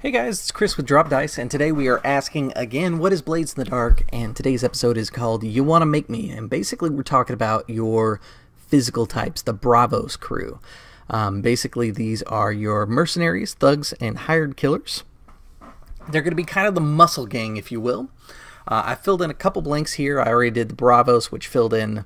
Hey guys, it's Chris with Drop Dice, and today we are asking again, what is Blades in the Dark? And today's episode is called You Want to Make Me, and basically we're talking about your physical types, the Bravos crew. Basically these are your mercenaries, thugs, and hired killers. They're going to be kind of the muscle gang, if you will. I filled in a couple blanks here. I already did the Bravos, which filled in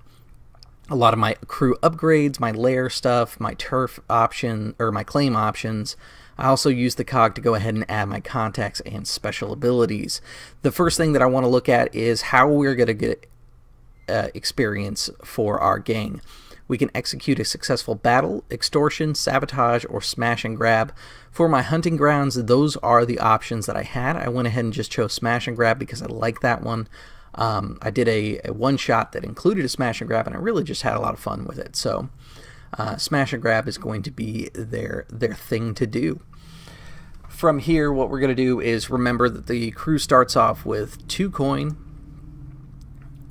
a lot of my crew upgrades, my lair stuff, my turf option, or my claim options. I also used the cog to go ahead and add my contacts and special abilities. The first thing that I want to look at is how we're going to get experience for our gang. We can execute a successful battle, extortion, sabotage, or smash and grab. For my hunting grounds, those are the options that I had. I went ahead and just chose smash and grab because I like that one. I did a one-shot that included a smash and grab, and I really just had a lot of fun with it. So smash and grab is going to be their thing to do. From here, what we're going to do is remember that the crew starts off with 2 coin,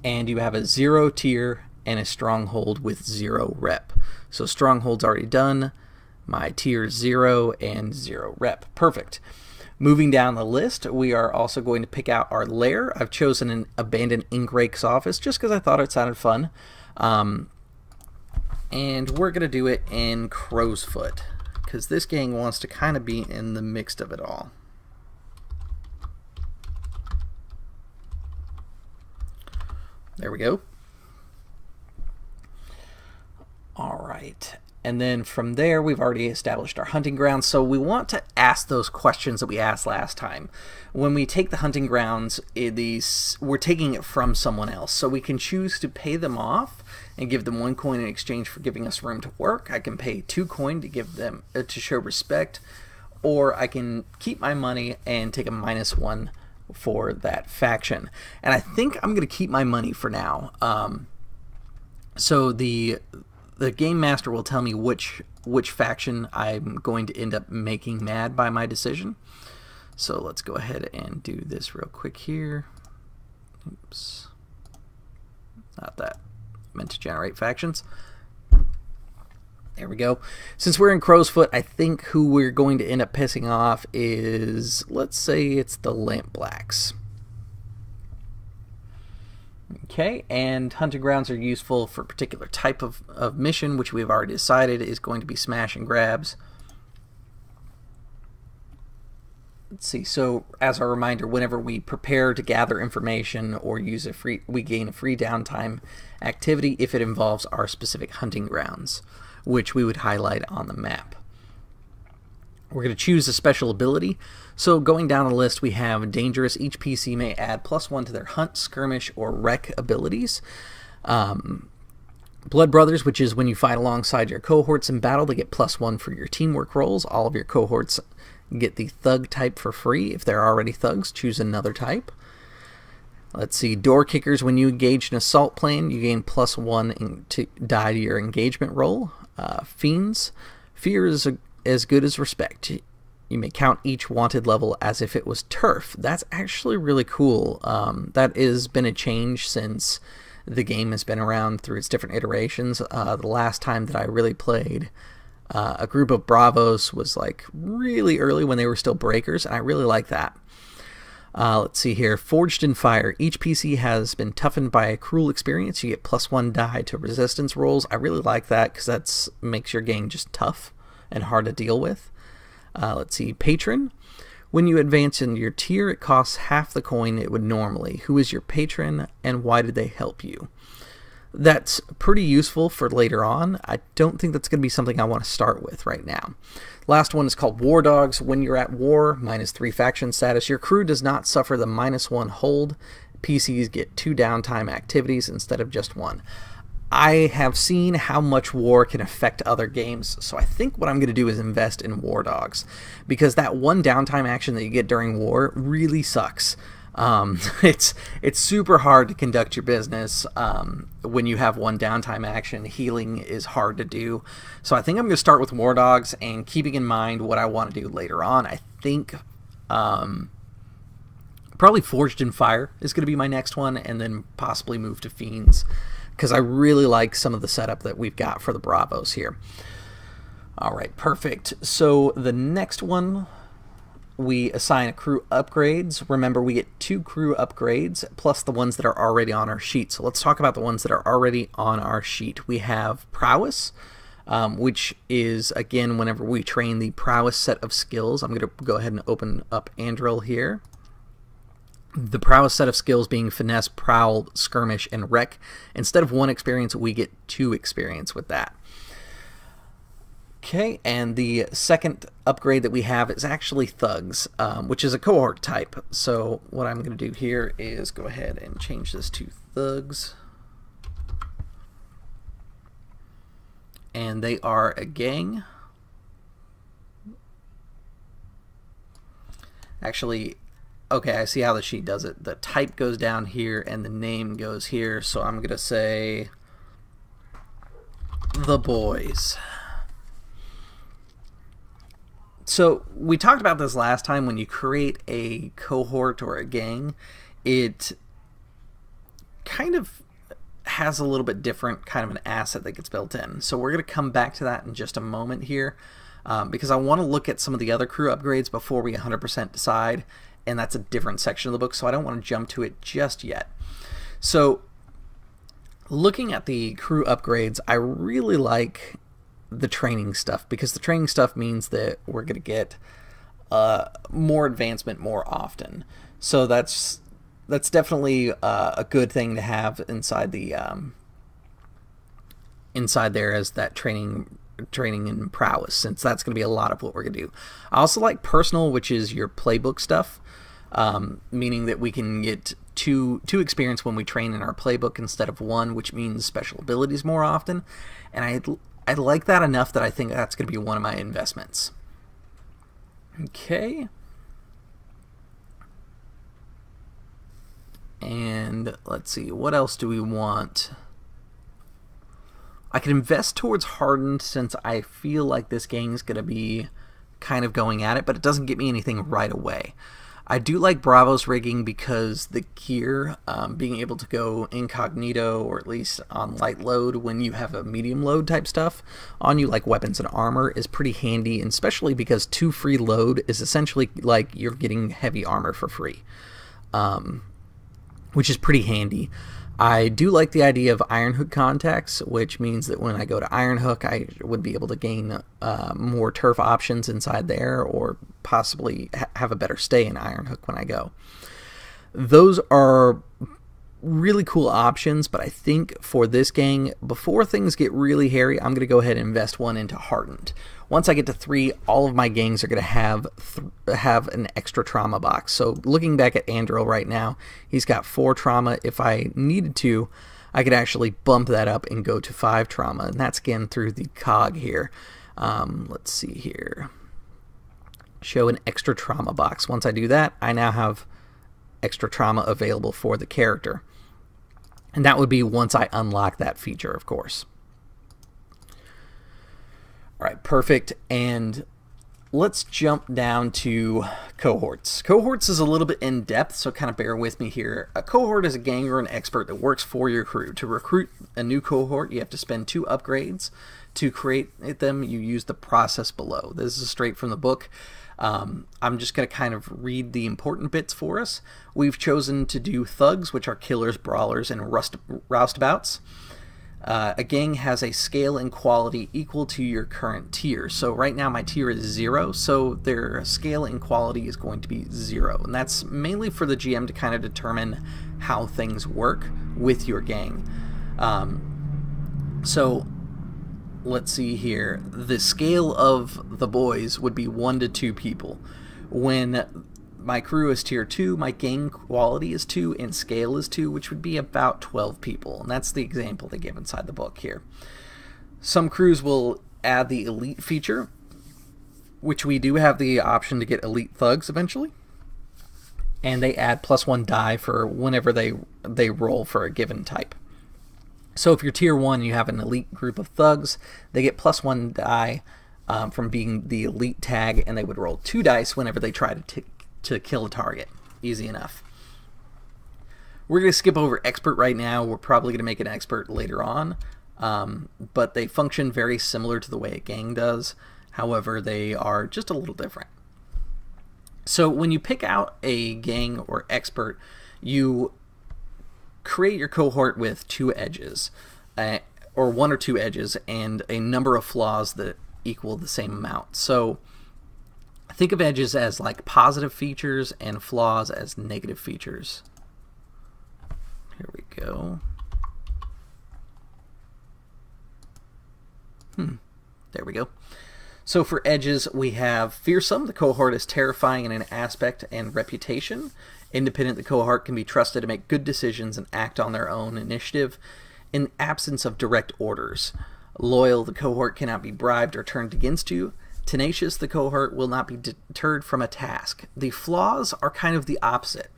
and you have a 0 tier and a stronghold with 0 rep. So stronghold's already done. My tier 0 and 0 rep. Perfect. Moving down the list, we are also going to pick out our lair. I've chosen an abandoned ink rake's office just because I thought it sounded fun. And we're going to do it in Crow's Foot, because this gang wants to kind of be in the mix of it all. There we go. All right. And then from there, we've already established our hunting grounds, so we want to ask those questions that we asked last time. When we take the hunting grounds, we're taking it from someone else, so we can choose to pay them off and give them 1 coin in exchange for giving us room to work. I can pay 2 coin to give them to show respect, or I can keep my money and take a -1 for that faction. And I think I'm going to keep my money for now. So the game master will tell me which faction I'm going to end up making mad by my decision. So let's go ahead and do this real quick here. Oops. Not that. I meant to generate factions. There we go. Since we're in Crow's Foot, I think who we're going to end up pissing off is, let's say it's the Lamp Blacks. Okay, and hunting grounds are useful for a particular type of mission, which we've already decided is going to be smash and grabs. Let's see, so as a reminder, whenever we prepare to gather information or use we gain a free downtime activity if it involves our specific hunting grounds, which we would highlight on the map. We're going to choose a special ability. So going down the list, we have Dangerous. Each PC may add +1 to their Hunt, Skirmish, or Wreck abilities. Blood Brothers, which is when you fight alongside your cohorts in battle, they get +1 for your teamwork rolls. All of your cohorts get the Thug type for free. If they're already Thugs, choose another type. Let's see, Door Kickers, when you engage an assault plane, you gain +1 to die to your engagement roll. Fiends, Fear is as good as respect. You may count each wanted level as if it was turf. That's actually really cool. That has been a change since the game has been around through its different iterations. The last time that I really played a group of Bravos was like really early when they were still breakers, and I really like that. Let's see here. Forged in Fire. Each PC has been toughened by a cruel experience. You get +1 die to resistance rolls. I really like that because that makes your gang just tough and hard to deal with. Let's see, Patron. When you advance in your tier, it costs half the coin it would normally. Who is your patron, and why did they help you? That's pretty useful for later on. I don't think that's going to be something I want to start with right now. Last one is called War Dogs. When you're at war, -3 faction status, your crew does not suffer the -1 hold. PCs get 2 downtime activities instead of just 1. I have seen how much war can affect other games, so I think what I'm going to do is invest in War Dogs, because that 1 downtime action that you get during war really sucks. It's super hard to conduct your business when you have 1 downtime action. Healing is hard to do, so I think I'm going to start with War Dogs, and keeping in mind what I want to do later on, I think probably Forged in Fire is going to be my next one, and then possibly move to Fiends, because I really like some of the setup that we've got for the Bravos here. All right, perfect. So the next one we assign crew upgrades. Remember, we get 2 crew upgrades plus the ones that are already on our sheet. So let's talk about the ones that are already on our sheet. We have prowess, which is, again, whenever we train the prowess set of skills. I'm going to go ahead and open up Andril here. The prowess set of skills being finesse, prowl, skirmish, and wreck. Instead of 1 experience, we get 2 experience with that. Okay, and the second upgrade that we have is actually thugs, which is a cohort type. So what I'm going to do here is go ahead and change this to thugs. And they are a gang. Actually, okay, I see how the sheet does it. The type goes down here and the name goes here. So I'm going to say the boys. So we talked about this last time. When you create a cohort or a gang, it kind of has a little bit different kind of an asset that gets built in. So we're going to come back to that in just a moment here, because I want to look at some of the other crew upgrades before we 100% decide, and that's a different section of the book, so I don't want to jump to it just yet. So looking at the crew upgrades, I really like the training stuff, because the training stuff means that we're going to get more advancement more often. So that's definitely a good thing to have inside the inside there as that training and prowess, since that's going to be a lot of what we're going to do. I also like personal, which is your playbook stuff, meaning that we can get two experience when we train in our playbook instead of 1, which means special abilities more often. And I like that enough that I think that's going to be one of my investments. Okay. And let's see, what else do we want? I could invest towards hardened, since I feel like this gang is going to be kind of going at it, but it doesn't get me anything right away. I do like Bravos rigging because the gear, being able to go incognito or at least on light load when you have a medium load type stuff on you, like weapons and armor, is pretty handy, and especially because 2 free load is essentially like you're getting heavy armor for free, which is pretty handy. I do like the idea of Iron Hook contacts, which means that when I go to Iron Hook, I would be able to gain more turf options inside there, or possibly have a better stay in Iron Hook when I go. Those are really cool options, but I think for this gang, before things get really hairy, I'm going to go ahead and invest 1 into Hardened. Once I get to 3, all of my gangs are going to have an extra trauma box. So looking back at Andril right now, he's got 4 trauma. If I needed to, I could actually bump that up and go to 5 trauma, and that's again through the cog here. Let's see here. Show an extra trauma box. Once I do that, I now have extra trauma available for the character. And that would be once I unlock that feature, of course. All right, perfect. And let's jump down to cohorts. Cohorts is a little bit in depth, so kind of bear with me here. A cohort is a gang or an expert that works for your crew. To recruit a new cohort, you have to spend 2 upgrades. To create them, you use the process below. This is straight from the book. I'm just going to kind of read the important bits for us. We've chosen to do thugs, which are killers, brawlers, and roustabouts. A gang has a scale and quality equal to your current tier. So right now my tier is 0, so their scale and quality is going to be 0. And that's mainly for the GM to kind of determine how things work with your gang. So let's see here. The scale of the boys would be 1 to 2 people. When my crew is tier 2, my gang quality is 2, and scale is 2, which would be about 12 people. And that's the example they give inside the book here. Some crews will add the elite feature, which we do have the option to get elite thugs eventually. And they add +1 die for whenever they roll for a given type. So if you're tier 1, you have an elite group of thugs, they get +1 die from being the elite tag, and they would roll 2 dice whenever they try to kill a target. Easy enough. We're going to skip over expert right now. We're probably going to make an expert later on, but they function very similar to the way a gang does. However, they are just a little different. So when you pick out a gang or expert, you create your cohort with 2 edges, or 1 or 2 edges, and a number of flaws that equal the same amount. So think of edges as like positive features and flaws as negative features. Here we go. There we go. So for edges, we have fearsome. The cohort is terrifying in an aspect and reputation. Independent, the cohort can be trusted to make good decisions and act on their own initiative in the absence of direct orders. Loyal, the cohort cannot be bribed or turned against you. Tenacious, the cohort will not be deterred from a task. The flaws are kind of the opposite,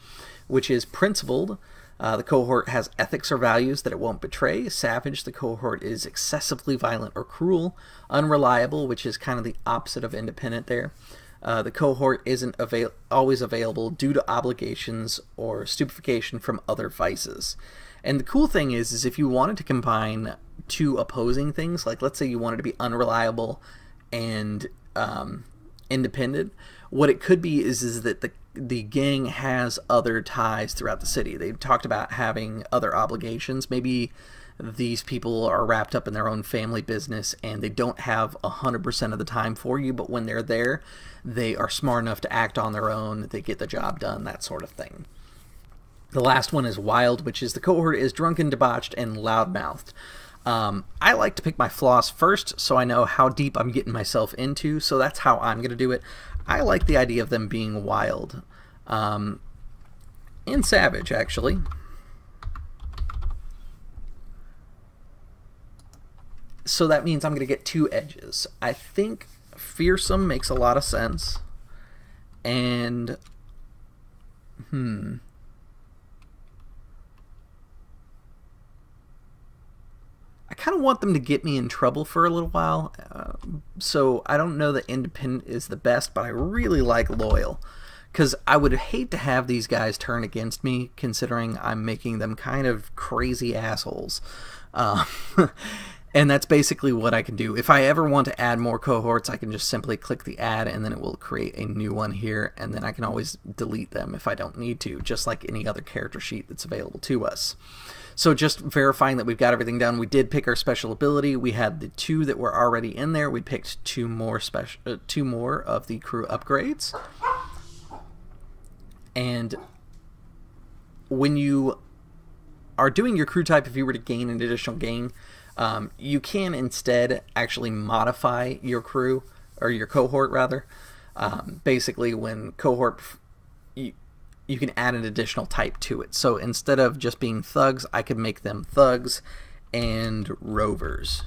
which is principled. The cohort has ethics or values that it won't betray. Savage, the cohort is excessively violent or cruel. Unreliable, which is kind of the opposite of independent there. The cohort isn't always available due to obligations or stupefaction from other vices. And the cool thing is if you wanted to combine 2 opposing things, like let's say you wanted to be unreliable and independent, what it could be is that the gang has other ties throughout the city. They talked about having other obligations. Maybe these people are wrapped up in their own family business and they don't have 100% of the time for you, but when they're there, they are smart enough to act on their own, they get the job done, that sort of thing. The last one is wild, which is the cohort is drunken, debauched, and loudmouthed. I like to pick my flaws first so I know how deep I'm getting myself into, so that's how I'm going to do it. I like the idea of them being wild and savage, actually. So that means I'm going to get 2 edges. I think fearsome makes a lot of sense. And I kind of want them to get me in trouble for a little while, so I don't know that independent is the best, but I really like loyal, because I would hate to have these guys turn against me, considering I'm making them kind of crazy assholes. And that's basically what I can do. If I ever want to add more cohorts, I can just simply click the add, and then it will create a new one here, and then I can always delete them if I don't need to, just like any other character sheet that's available to us. So just verifying that we've got everything done, we did pick our special ability. We had the 2 that were already in there. We picked 2 more of the crew upgrades. And when you are doing your crew type, if you were to gain an additional gang, you can instead actually modify your crew, or your cohort rather. Basically, when cohort, you can add an additional type to it. So instead of just being thugs, I could make them thugs and rovers,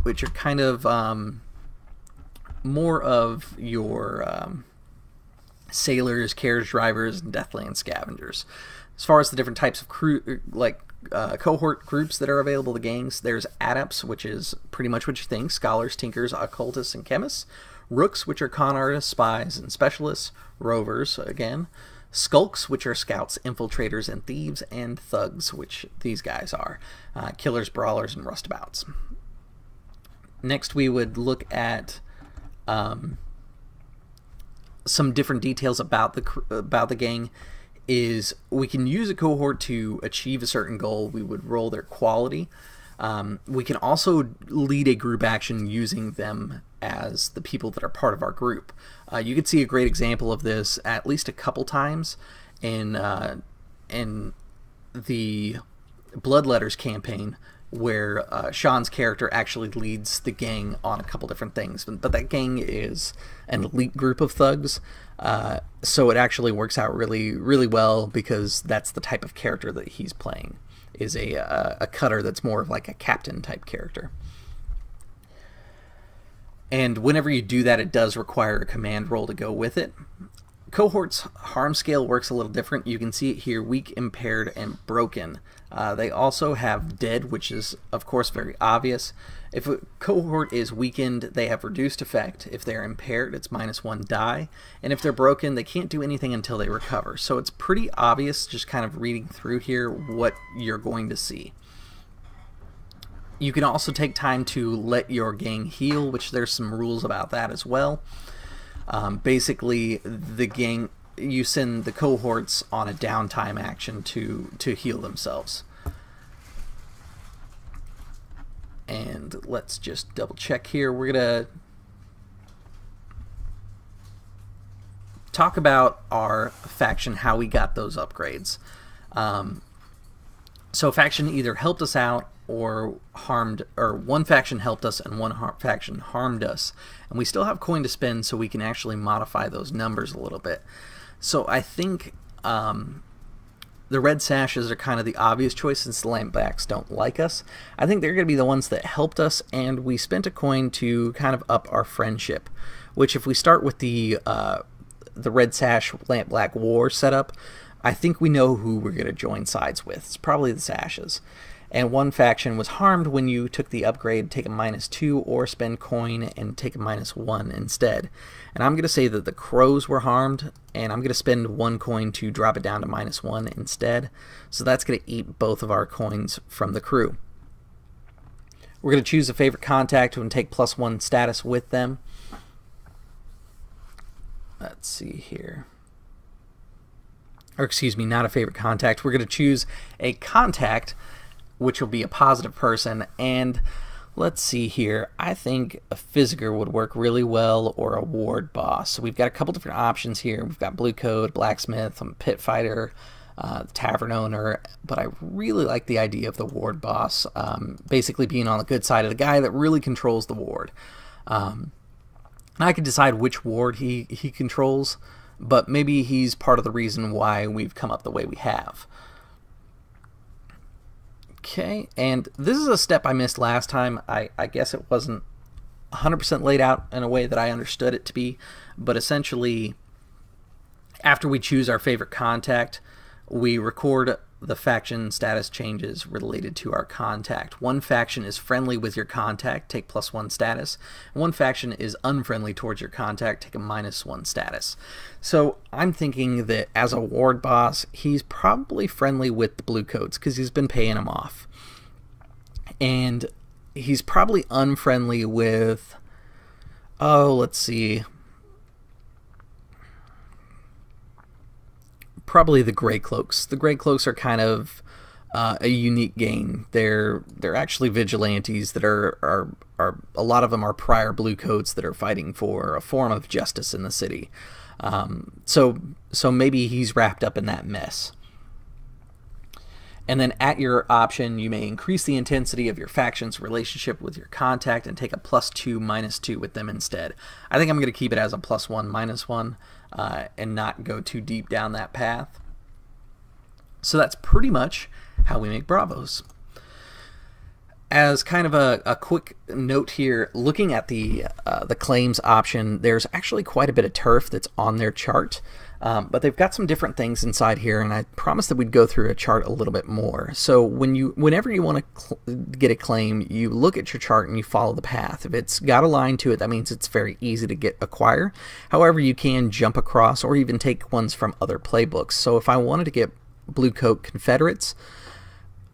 which are kind of more of your sailors, carriage drivers, and deathland scavengers. As far as the different types of crew, like cohort groups that are available to gangs, there's adepts, which is pretty much what you think: scholars, tinkers, occultists, and chemists. Rooks, which are con artists, spies, and specialists. Rovers, again. Skulks, which are scouts, infiltrators, and thieves. And thugs, which these guys are: killers, brawlers, and rustabouts. Next, we would look at some different details about the gang. Is we can use a cohort to achieve a certain goal. We would roll their quality. We can also lead a group action using them as the people that are part of our group. You could see a great example of this at least a couple times in the Bloodletters campaign, where Sean's character actually leads the gang on a couple different things. But that gang is an elite group of thugs, so it actually works out really, really well, because that's the type of character that he's playing, is a cutter that's more of like a captain type character. And whenever you do that, it does require a command roll to go with it. Cohort's harm scale works a little different. You can see it here: weak, impaired, and broken. They also have dead, which is, of course, very obvious. If a cohort is weakened, they have reduced effect. If they're impaired, it's -1 die. And if they're broken, they can't do anything until they recover. So it's pretty obvious, just kind of reading through here, what you're going to see. You can also take time to let your gang heal, which there's some rules about that as well. Basically, the gang, you send the cohorts on a downtime action to heal themselves. And let's just double check here. We're gonna talk about our faction, how we got those upgrades. So faction either helped us out or harmed, or one faction helped us and one faction harmed us, and we still have coin to spend, so we can actually modify those numbers a little bit. So I think the red sashes are kind of the obvious choice since the lampblacks don't like us. I think they're going to be the ones that helped us, and we spent a coin to kind of up our friendship, which if we start with the red sash lampblack war setup, I think we know who we're going to join sides with. It's probably the sashes. And one faction was harmed when you took the upgrade, take a -2, or spend coin and take a -1 instead. And I'm going to say that the crows were harmed, and I'm going to spend 1 coin to drop it down to -1 instead. So that's going to eat both of our coins from the crew. We're going to choose a favorite contact and take +1 status with them. Let's see here. Or excuse me, not a favorite contact. We're going to choose a contact, which will be a positive person, and let's see here. I think a Physiker would work really well, or a ward boss. So we've got a couple different options here. We've got Blue Coat, Blacksmith, Pit Fighter, Tavern Owner, but I really like the idea of the ward boss, basically being on the good side of the guy that really controls the ward. And I could decide which ward he controls, but maybe he's part of the reason why we've come up the way we have. Okay, and this is a step I missed last time. I guess it wasn't 100% laid out in a way that I understood it to be, but essentially, after we choose our favorite contact, we record the faction status changes related to our contact. One faction is friendly with your contact, take +1 status. One faction is unfriendly towards your contact, take a -1 status. So I'm thinking that as a ward boss, he's probably friendly with the blue coats because he's been paying them off. And he's probably unfriendly with, let's see, probably the Grey Cloaks. The Grey Cloaks are kind of a unique gang. They're actually vigilantes that are a lot of them are prior blue coats that are fighting for a form of justice in the city. So maybe he's wrapped up in that mess. And then at your option, you may increase the intensity of your faction's relationship with your contact and take a +2, -2 with them instead. I think I'm going to keep it as a +1, -1, and not go too deep down that path. So that's pretty much how we make Bravos. As kind of a quick note here, looking at the claims option, there's actually quite a bit of turf that's on their chart. But they've got some different things inside here, and I promised that we'd go through a chart a little bit more. So whenever you want to get a claim, you look at your chart and you follow the path. If it's got a line to it, that means it's very easy to acquire. However, you can jump across or even take ones from other playbooks. So if I wanted to get Blue Coat Confederates,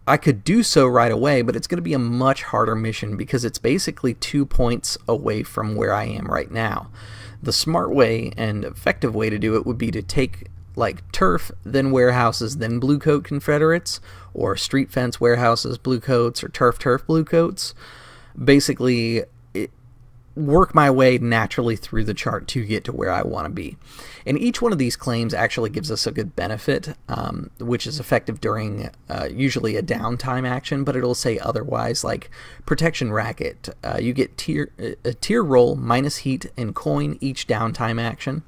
I could do so right away, but it's going to be a much harder mission because it's basically 2 points away from where I am right now. The smart way and effective way to do it would be to take like turf, then warehouses, then blue coat Confederates, or street fence warehouses blue coats, or turf blue coats. Basically, work my way naturally through the chart to get to where I want to be. And each one of these claims actually gives us a good benefit, which is effective during usually a downtime action, but it'll say otherwise, like Protection Racket. You get a tier roll minus heat and coin each downtime action.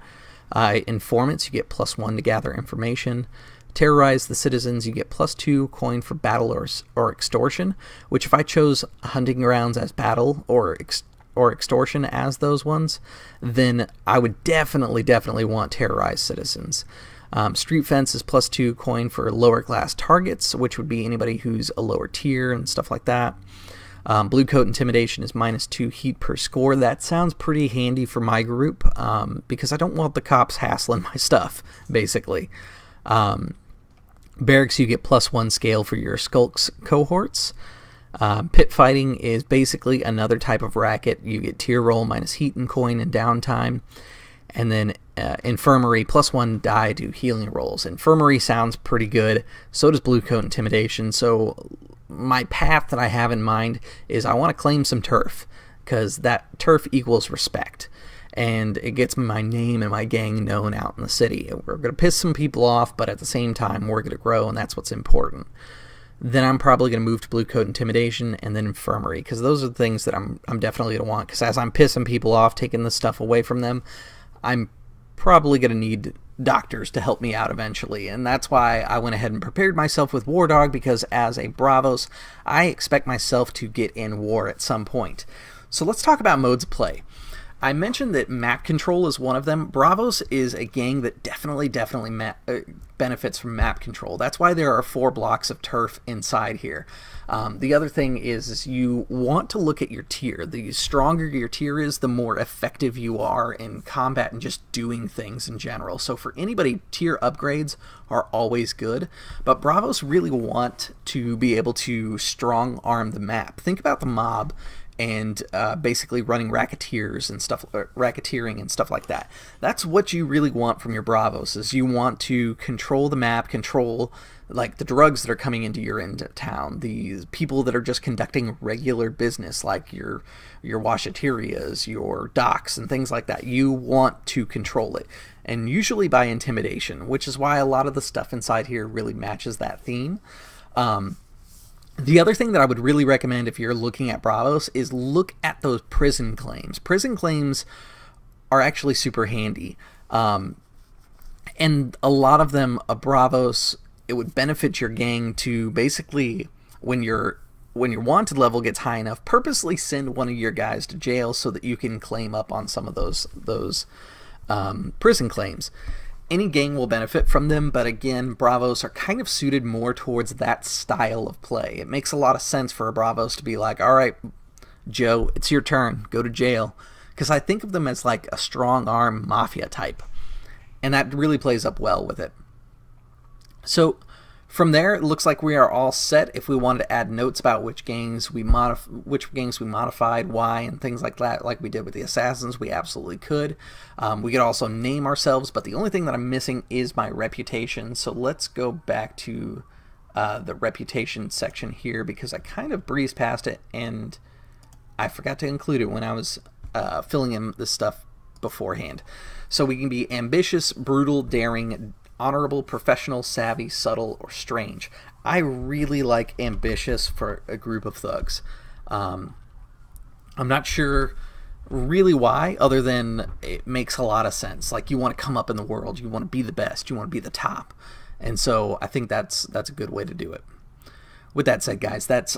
Informants, you get +1 to gather information. Terrorize the citizens, you get +2 coin for battle or extortion, which if I chose hunting grounds as battle or extortion as those ones, then I would definitely want terrorized citizens. Street fence is +2 coin for lower class targets, which would be anybody who's a lower tier and stuff like that. Blue coat intimidation is -2 heat per score. That sounds pretty handy for my group because I don't want the cops hassling my stuff, basically. Barracks, you get +1 scale for your skulks cohorts. Pit fighting is basically another type of racket. You get tier roll minus heat and coin and downtime. And then Infirmary, +1 die, do healing rolls. Infirmary sounds pretty good. So does Blue Coat Intimidation. So my path that I have in mind is I want to claim some turf, because that turf equals respect. And it gets my name and my gang known out in the city. We're going to piss some people off, but at the same time, we're going to grow, and that's what's important. Then I'm probably going to move to Blue Coat Intimidation and then Infirmary, because those are the things that I'm definitely going to want. Because as I'm pissing people off, taking this stuff away from them, I'm probably going to need doctors to help me out eventually. And that's why I went ahead and prepared myself with War Dog, because as a Bravos, I expect myself to get in war at some point. So let's talk about modes of play. I mentioned that map control is one of them. Bravos is a gang that definitely benefits from map control. That's why there are 4 blocks of turf inside here. The other thing is you want to look at your tier. The stronger your tier is, the more effective you are in combat and just doing things in general. So for anybody, tier upgrades are always good, but Bravos really want to be able to strong arm the map. Think about the mob and basically running racketeering and stuff like that. That's what you really want from your Bravos, is you want to control the map, control like the drugs that are coming into your end of town, the people that are just conducting regular business, like your washaterias, your docks, and things like that. You want to control it, and usually by intimidation, which is why a lot of the stuff inside here really matches that theme. The other thing that I would really recommend if you're looking at Bravos is look at those prison claims. Prison claims are actually super handy. And a lot of them, Bravos, it would benefit your gang to basically, when your wanted level gets high enough, purposely send one of your guys to jail so that you can claim up on some of those prison claims. Any gang will benefit from them, but again, Bravos are kind of suited more towards that style of play. It makes a lot of sense for a Bravos to be like, all right, Joe, it's your turn, go to jail. Because I think of them as like a strong arm mafia type, and that really plays up well with it. So from there, it looks like we are all set. If we wanted to add notes about which gangs we modified, why, and things like that, like we did with the Assassins, we absolutely could. We could also name ourselves, but the only thing that I'm missing is my reputation. So let's go back to the reputation section here, because I kind of breezed past it, and I forgot to include it when I was filling in this stuff beforehand. So we can be ambitious, brutal, daring, honorable, professional, savvy, subtle, or strange. I really like ambitious for a group of thugs. I'm not sure really why, other than it makes a lot of sense. Like, you want to come up in the world, you want to be the best, you want to be the top. And so I think that's a good way to do it. With that said, guys, that's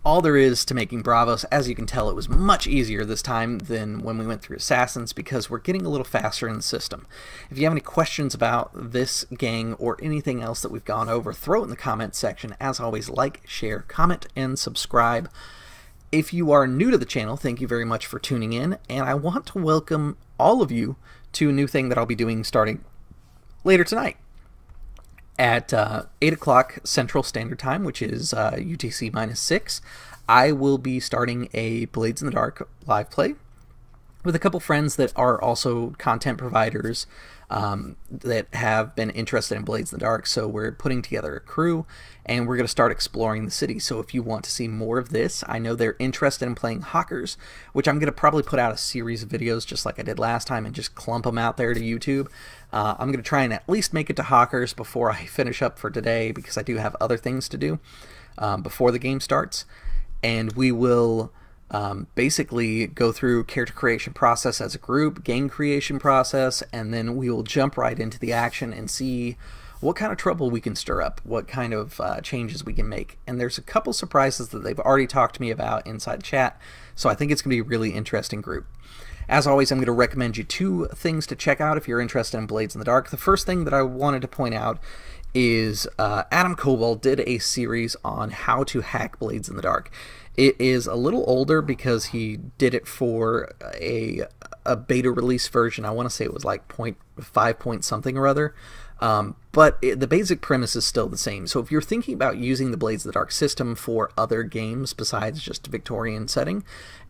all there is to making Bravos. As you can tell, it was much easier this time than when we went through Assassins, because we're getting a little faster in the system. If you have any questions about this gang or anything else that we've gone over, throw it in the comments section. As always, like, share, comment, and subscribe. If you are new to the channel, thank you very much for tuning in, and I want to welcome all of you to a new thing that I'll be doing starting later tonight. At 8 o'clock Central Standard Time, which is UTC -6, I will be starting a Blades in the Dark live play with a couple friends that are also content providers that have been interested in Blades in the Dark. So we're putting together a crew, and we're going to start exploring the city. So if you want to see more of this, I know they're interested in playing Hawkers, which I'm going to probably put out a series of videos just like I did last time and just clump them out there to YouTube. I'm going to try and at least make it to Hawkers before I finish up for today, because I do have other things to do before the game starts. And we will basically go through character creation process as a group, gang creation process, and then we will jump right into the action and see what kind of trouble we can stir up, what kind of changes we can make. And there's a couple surprises that they've already talked to me about inside chat, so I think it's going to be a really interesting group. As always, I'm going to recommend you 2 things to check out if you're interested in Blades in the Dark. The first thing that I wanted to point out is Adam Kobold did a series on how to hack Blades in the Dark. It is a little older because he did it for a beta release version. I want to say it was like 0.5 point something or other. But the basic premise is still the same. So if you're thinking about using the Blades of the Dark system for other games besides just a Victorian setting,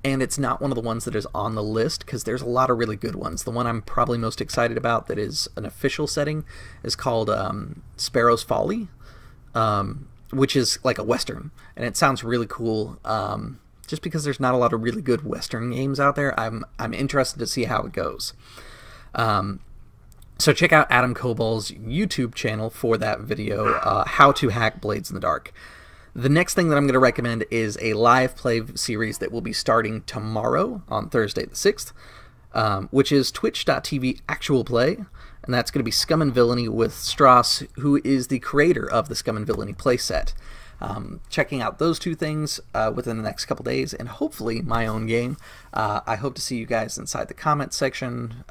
and it's not one of the ones that is on the list, because there's a lot of really good ones. The one I'm probably most excited about that is an official setting is called Sparrow's Folly, which is like a Western, and it sounds really cool. Just because there's not a lot of really good Western games out there, I'm interested to see how it goes. So check out Adam Cobal's YouTube channel for that video, How to Hack Blades in the Dark. The next thing that I'm going to recommend is a live play series that will be starting tomorrow on Thursday the 6th, which is twitch.tv actual play, and that's going to be Scum and Villainy with Strauss, who is the creator of the Scum and Villainy playset. Checking out those two things within the next couple days, and hopefully my own game. I hope to see you guys inside the comments section,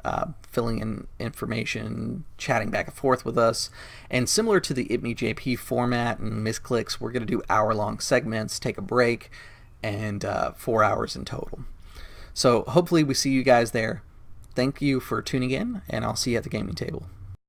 filling in information, chatting back and forth with us. And similar to the ItMeJP format and misclicks, we're going to do hour-long segments, take a break, and 4 hours in total. So hopefully we see you guys there. Thank you for tuning in, and I'll see you at the gaming table.